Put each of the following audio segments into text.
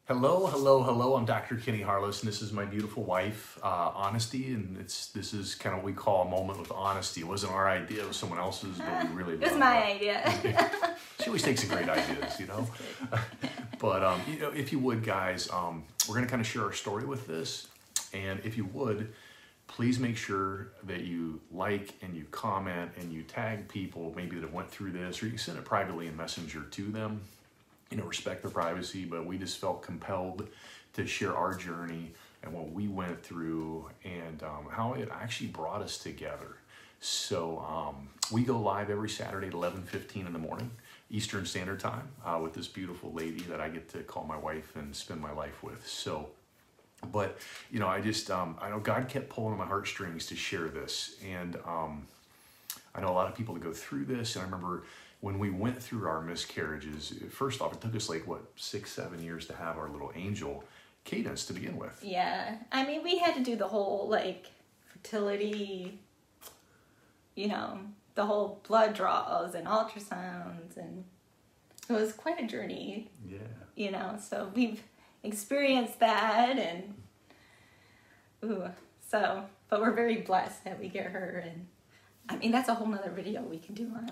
Hello, hello, hello. I'm Dr. Kenny Harless, and this is my beautiful wife, Honesty, and this is kind of what we call a moment with honesty. It wasn't our idea; it was someone else's, but we really it was loved my it. idea. She always takes some great ideas, you know. But if you would, guys, we're gonna kind of share our story with this, and if you would, please make sure that you like and you comment and you tag people maybe that have went through this, or you can send it privately in Messenger to them. You know, respect their privacy, but we just felt compelled to share our journey and what we went through and how it actually brought us together. So we go live every Saturday at 11:15 in the morning, Eastern Standard Time, with this beautiful lady that I get to call my wife and spend my life with. So, but, you know, I know God kept pulling on my heartstrings to share this. And I know a lot of people that go through this, and I remember when we went through our miscarriages, first off, it took us like, 6-7 years to have our little angel Cadence to begin with. Yeah. I mean, we had to do the whole, fertility, the whole blood draws and ultrasounds, and it was quite a journey. Yeah. So we've experienced that, and, but we're very blessed that we get her, and I mean, that's a whole nother video we can do on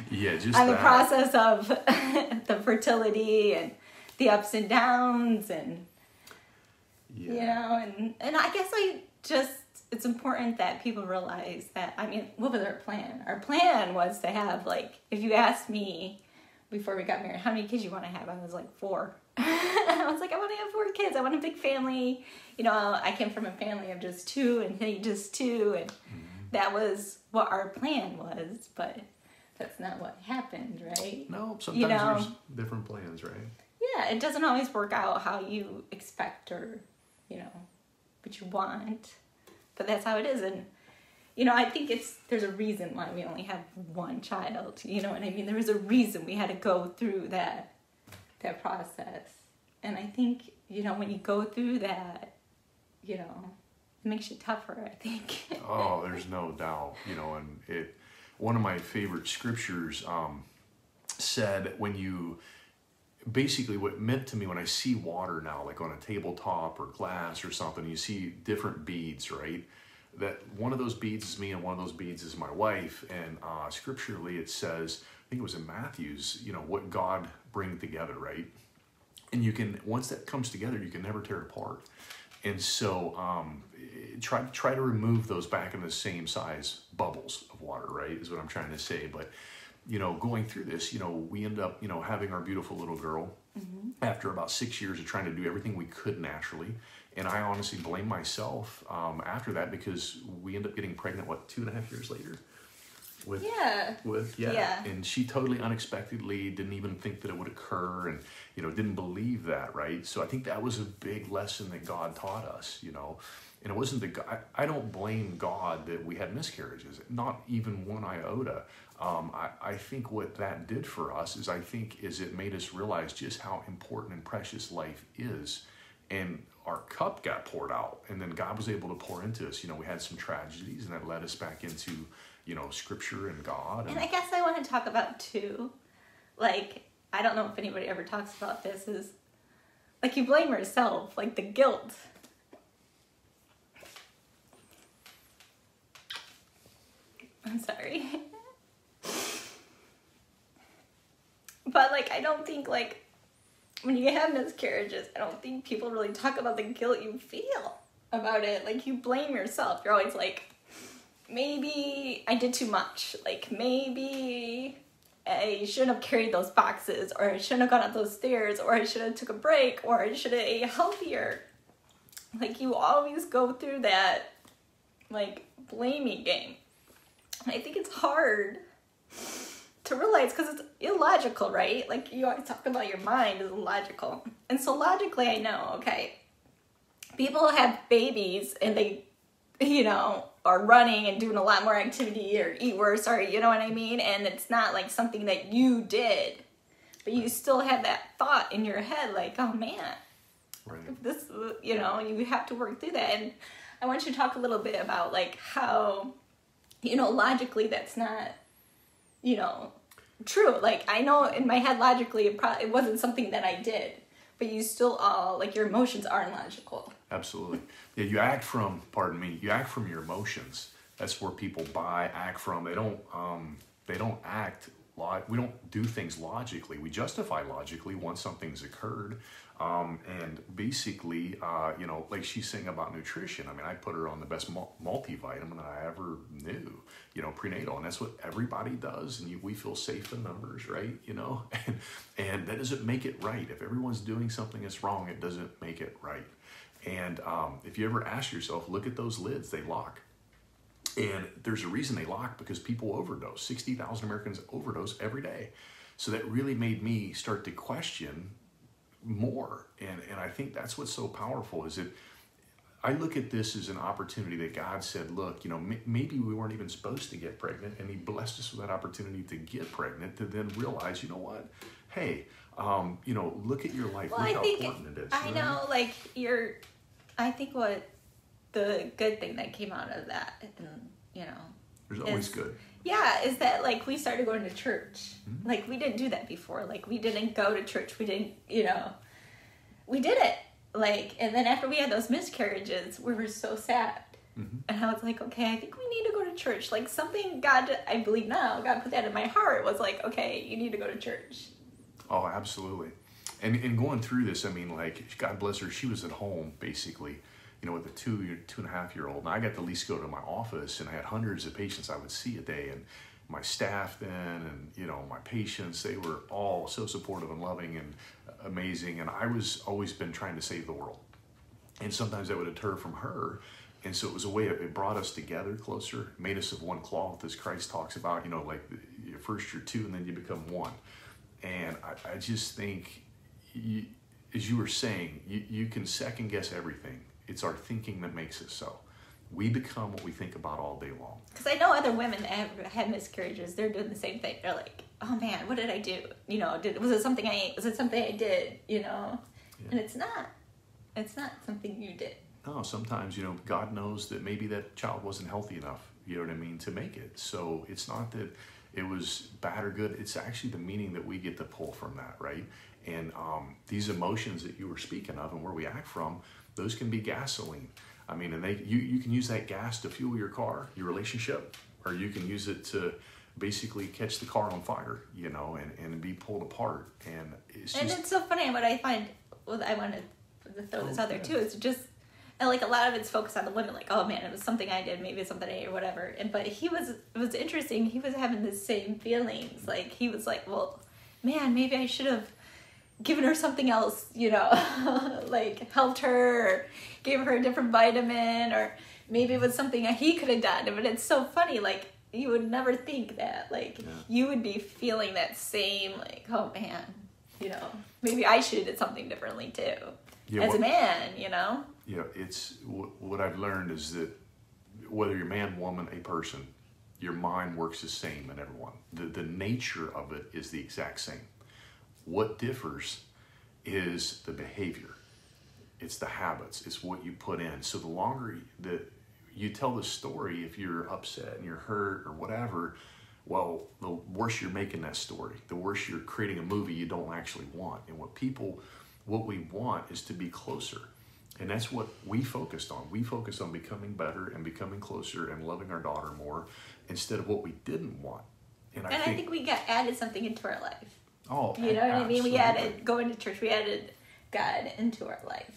yeah, just on the process of the fertility and the ups and downs, and and I guess it's important that people realize that, I mean, what was our plan? Our plan was to have, if you asked me before we got married, how many kids you want to have? I was like, 4. I was like, I want to have 4 kids. I want a big family. I came from a family of just 2, and he just 2, and that was what our plan was, but that's not what happened, right? No, sometimes there's different plans, right? Yeah, it doesn't always work out how you expect or, what you want, but that's how it is. And, I think there's a reason why we only have 1 child, you know what I mean? There was a reason we had to go through that process. And I think, when you go through that, it makes you tougher, I think. Oh, there's no doubt, and one of my favorite scriptures said basically what it meant to me when I see water now, like on a tabletop or glass or something, you see different beads, right? That one of those beads is me and one of those beads is my wife. And scripturally it says, I think it was in Matthew's, what God brings together, right? And once that comes together, you can never tear it apart. And so try to remove those back in the same size bubbles of water, right, is what I'm trying to say. But, going through this, we ended up, having our beautiful little girl after about 6 years of trying to do everything we could naturally. And I honestly blame myself after that, because we ended up getting pregnant, 2.5 years later? Yeah. And she totally unexpectedly didn't even think that it would occur, and didn't believe that, right? So I think that was a big lesson that God taught us, and it wasn't I don't blame God that we had miscarriages, not even one iota. I think what that did for us is it made us realize just how important and precious life is, and our cup got poured out, and then God was able to pour into us. We had some tragedies, and that led us back into scripture and God. And I guess I want to talk about too, I don't know if anybody ever talks about this, is you blame yourself, the guilt. I'm sorry. But I don't think when you have miscarriages, I don't think people really talk about the guilt you feel about it. You blame yourself. You're always maybe I did too much. Maybe I shouldn't have carried those boxes, or I shouldn't have gone up those stairs, or I should have took a break, or I should have ate healthier. You always go through that, blaming game. And I think it's hard to realize, because it's illogical, right? You always talk about your mind is illogical. And so logically I know, okay, people have babies and they, are running and doing a lot more activity or eat worse, or you know what I mean? And it's not something that you did, but you still have that thought in your head, oh man, right. This, you have to work through that. And I want you to talk a little bit about how, logically that's not, true. I know in my head logically it wasn't something that I did, but you still all, like, your emotions aren't logical. Absolutely. Yeah, you act from your emotions. That's where people act from. They don't act, we don't do things logically. We justify logically once something's occurred. And basically, like she's saying about nutrition, I mean, I put her on the best multivitamin that I ever knew, prenatal. And that's what everybody does. And we feel safe in numbers, right? And that doesn't make it right. If everyone's doing something that's wrong, it doesn't make it right. And if you ever ask yourself, look at those lids, they lock. And there's a reason they lock, because people overdose. 60,000 Americans overdose every day. So that really made me start to question more. And I think that's what's so powerful, is that I look at this as an opportunity that God said, look, maybe we weren't even supposed to get pregnant, and he blessed us with that opportunity to get pregnant, to then realize, you know what? Hey, look at your life. Well, look I how think important it is. I know, like, I think what the good thing that came out of that, and there's always good. Yeah, is that, like, we started going to church. Mm-hmm. Like, we didn't do that before. Like, we didn't go to church. We didn't, we did it. Like, and then after we had those miscarriages, we were so sad. Mm-hmm. And I was like, okay, I think we need to go to church. Like, something God, I believe now, God put that in my heart, was like, okay, you need to go to church. Oh, absolutely. And going through this, I mean, like, God bless her, she was at home, basically, with a 2.5-year-old. And I got to at least go to my office, and I had hundreds of patients I would see a day. And my staff then, and, my patients, they were all so supportive and loving and amazing. And I was always been trying to save the world. And sometimes that would deter from her. And so it was a way, it brought us together closer, made us of one cloth, as Christ talks about, like first you're two and then you become one. And I just think, as you were saying, you can second guess everything. It's our thinking that makes us so. We become what we think about all day long. Because I know other women that have had miscarriages, they're doing the same thing. They're like, oh man, what did I do? Was it something I ate? Was it something I did? Yeah. And it's not. It's not something you did. No, sometimes, God knows that maybe that child wasn't healthy enough, to make it. So it's not that it was bad or good. It's actually the meaning that we get to pull from that, right? And these emotions that you were speaking of and where we act from, those can be gasoline. I mean, and you can use that gas to fuel your car, your relationship, or you can use it to basically catch the car on fire, and be pulled apart. And it's so funny. What I find, I want to throw this out there too, is just, and like a lot of it's focused on the women, like, oh man, it was something I did, maybe it's something I ate or whatever. But it was interesting. He was having the same feelings. Like, he was like, well, man, maybe I should have given her something else, like helped her, or gave her a different vitamin, or maybe it was something he could have done. But it's so funny, like, you would never think that, like, you would be feeling that same, like, oh man, maybe I should have did something differently too, as a man, it's what I've learned is that whether you're man, woman, a person, your mind works the same in everyone. The nature of it is the exact same. What differs is the behavior. It's the habits. It's what you put in. So the longer that you tell the story, if you're upset and you're hurt or whatever, well, the worse you're making that story. The worse you're creating a movie you don't actually want. And what we want is to be closer. And that's what we focused on. We focused on becoming better and becoming closer and loving our daughter more, instead of what we didn't want. And I think we added something into our life. Oh, you know what I mean? We added going to church. We added God into our life.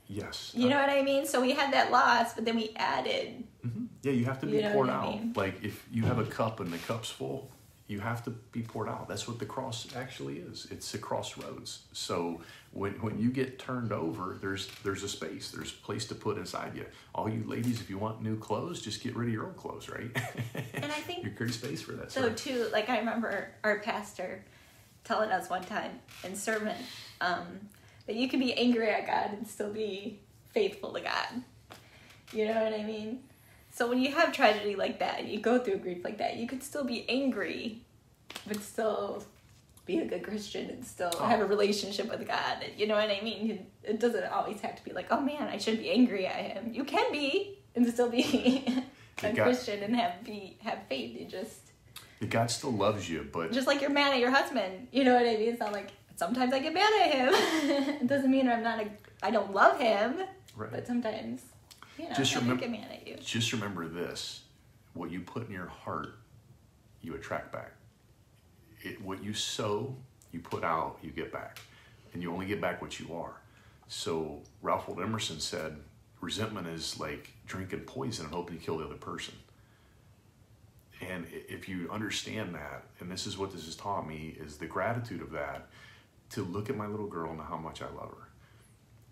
Yes. You know what I mean? So we had that loss, but then we added. Mm-hmm. Yeah, you have to be poured out. Like, if you have a cup and the cup's full, you have to be poured out. That's what the cross actually is. It's a crossroads. So when you get turned over, there's a space. There's a place to put inside you. All you ladies, if you want new clothes, just get rid of your old clothes, right? And I think you create space for that. So too, like, I remember our pastor telling us one time in sermon that you can be angry at God and still be faithful to God. You know what I mean? So when you have tragedy like that, you go through grief like that, you could still be angry, but still be a good Christian and still have a relationship with God. You know what I mean? It doesn't always have to be like, oh man, I shouldn't be angry at him. You can be and still be a Christian and have faith. God still loves you, but just like you're mad at your husband. You know what I mean? It's not like sometimes I get mad at him. It doesn't mean I don't love him, Right. but sometimes, Just I remember, get mad at you. Just remember this: what you put in your heart, you attract back. What you sow, you put out, you get back, and you only get back what you are. So Ralph Waldo Emerson said, resentment is like drinking poison and hoping to kill the other person. And if you understand that, and this is what this has taught me, is the gratitude of that, to look at my little girl and know how much I love her,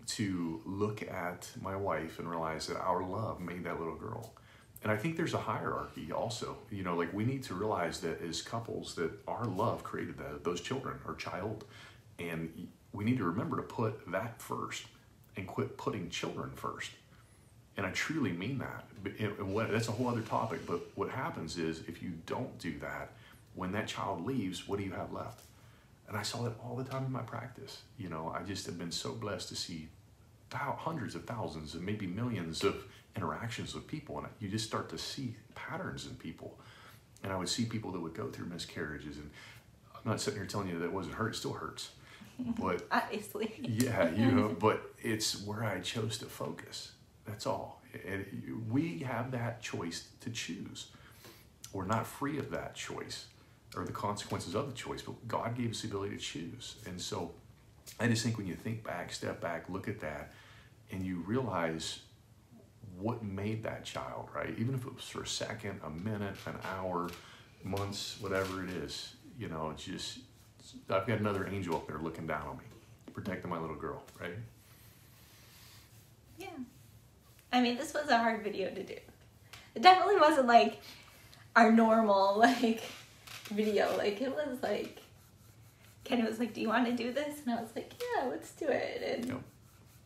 to look at my wife and realize that our love made that little girl. And I think there's a hierarchy also. Like we need to realize that as couples, that our love created those children or child. And we need to remember to put that first and quit putting children first. And I truly mean that. That's a whole other topic. But what happens is if you don't do that, when that child leaves, what do you have left? And I saw that all the time in my practice. I just have been so blessed to see hundreds of thousands and maybe millions of interactions with people. And you just start to see patterns in people. And I would see people that would go through miscarriages. And I'm not sitting here telling you that it wasn't hurt. It still hurts. But obviously. Yeah, but it's where I chose to focus. That's all. And we have that choice to choose. We're not free of that choice or the consequences of the choice, but God gave us the ability to choose. And so I just think when you think back, step back, look at that, and you realize what made that child, right? Even if it was for a second, a minute, an hour, months, whatever it is, just, I've got another angel up there looking down on me, protecting my little girl, right? Yeah. I mean, this was a hard video to do. It definitely wasn't like our normal, video. It was like, Kenny was like, do you want to do this? And I was like, yeah, let's do it.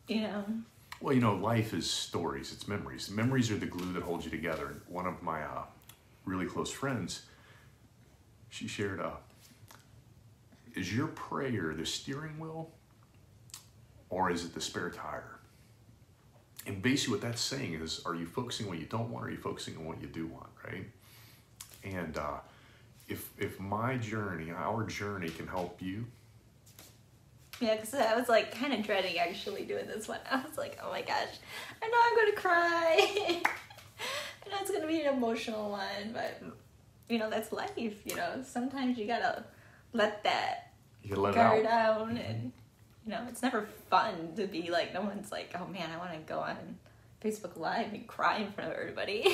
And, Well, life is stories. It's memories. Memories are the glue that holds you together. One of my really close friends, she shared, is your prayer the steering wheel or is it the spare tire? And basically what that's saying is, are you focusing on what you don't want or are you focusing on what you do want, right? And if my journey, our journey can help you. Yeah, because I was kind of dreading actually doing this one. I was like, oh my gosh, I know I'm going to cry. I know it's going to be an emotional one, but that's life, Sometimes you got to let that guard down and, it's never fun to be no one's like, oh man, I want to go on Facebook Live and cry in front of everybody.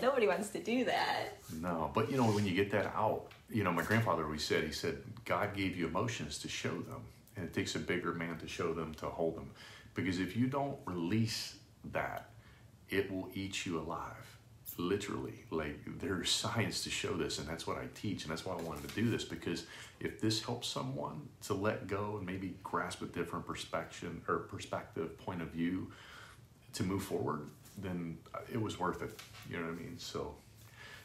Nobody wants to do that. No, but when you get that out, my grandfather always said, he said, God gave you emotions to show them. And it takes a bigger man to show them, to hold them. Because if you don't release that, it will eat you alive. Literally. There's science to show this, and that's what I teach, and that's why I wanted to do this, because if this helps someone to let go and maybe grasp a different perspective, point of view, to move forward, then it was worth it. You know what I mean? So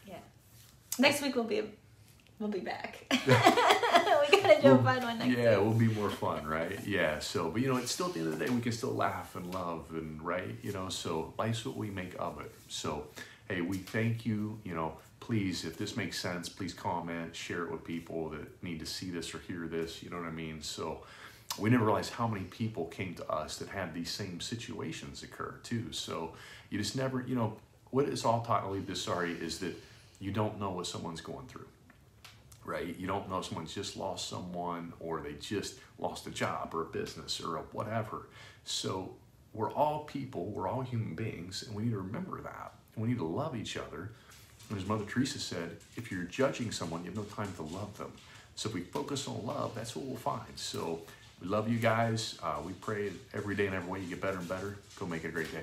yeah. Next week we'll be back. We gotta do a fun one next week. Yeah, we'll be more fun, right? Yeah. So, but it's still at the end of the day, we can still laugh and love and right. So life's what we make of it. So, hey, we thank you. Please, if this makes sense, please comment, share it with people that need to see this or hear this. You know what I mean? So. We never realized how many people came to us that had these same situations occur too. So you just never, what it's all taught, I'll leave this, is that you don't know what someone's going through, right? You don't know if someone's just lost someone or they just lost a job or a business or whatever. So we're all people, we're all human beings, and we need to remember that. And we need to love each other. And as Mother Teresa said, if you're judging someone, you have no time to love them. So if we focus on love, that's what we'll find. So we love you guys. We pray every day and every way you get better and better. Go make it a great day.